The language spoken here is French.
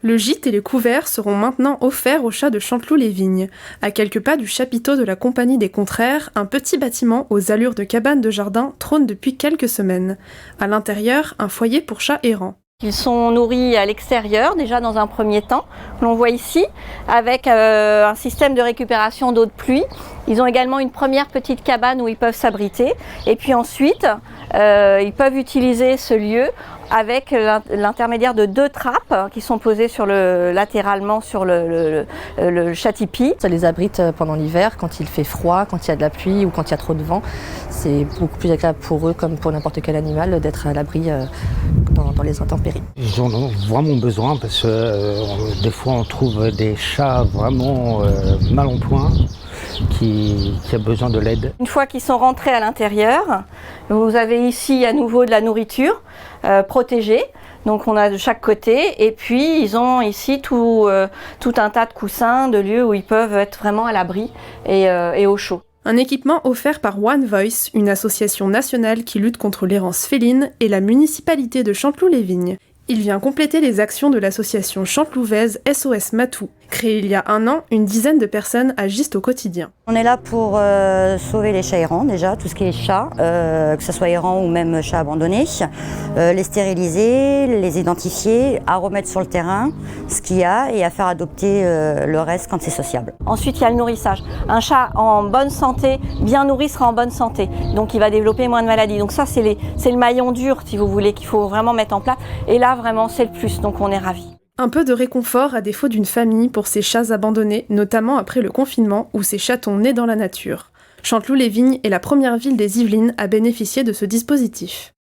Le gîte et les couverts seront maintenant offerts aux chats de Chanteloup-les-Vignes. À quelques pas du chapiteau de la Compagnie des Contraires, un petit bâtiment aux allures de cabane de jardin trône depuis quelques semaines. À l'intérieur, un foyer pour chats errants. Ils sont nourris à l'extérieur, déjà dans un premier temps, que l'on voit ici, avec un système de récupération d'eau de pluie. Ils ont également une première petite cabane où ils peuvent s'abriter. Et puis ensuite, ils peuvent utiliser ce lieu avec l'intermédiaire de 2 trappes qui sont posées latéralement sur le chat-tipi. Ça les abrite pendant l'hiver, quand il fait froid, quand il y a de la pluie ou quand il y a trop de vent. C'est beaucoup plus agréable pour eux, comme pour n'importe quel animal, d'être à l'abri dans les intempéries. Ils en ont vraiment besoin parce que des fois on trouve des chats vraiment mal en point qui a besoin de l'aide. Une fois qu'ils sont rentrés à l'intérieur, vous avez ici à nouveau de la nourriture protégée. Donc on a de chaque côté et puis ils ont ici tout un tas de coussins, de lieux où ils peuvent être vraiment à l'abri et au chaud. Un équipement offert par One Voice, une association nationale qui lutte contre l'errance féline, et la municipalité de Chanteloup-les-Vignes. Il vient compléter les actions de l'association chantelouvaise SOS Matou. Créée il y a 1 an, une dizaine de personnes agissent au quotidien. On est là pour sauver les chats errants déjà, tout ce qui est chats, que ce soit errants ou même chats abandonnés, les stériliser, les identifier, à remettre sur le terrain ce qu'il y a et à faire adopter le reste quand c'est sociable. Ensuite, il y a le nourrissage. Un chat en bonne santé, bien nourri, sera en bonne santé. Donc il va développer moins de maladies. Donc ça, c'est le maillon dur, si vous voulez, qu'il faut vraiment mettre en place. Et là, vraiment, c'est le plus, donc on est ravis. Un peu de réconfort à défaut d'une famille pour ces chats abandonnés, notamment après le confinement ou ces chatons nés dans la nature. Chanteloup-les-Vignes est la première ville des Yvelines à bénéficier de ce dispositif.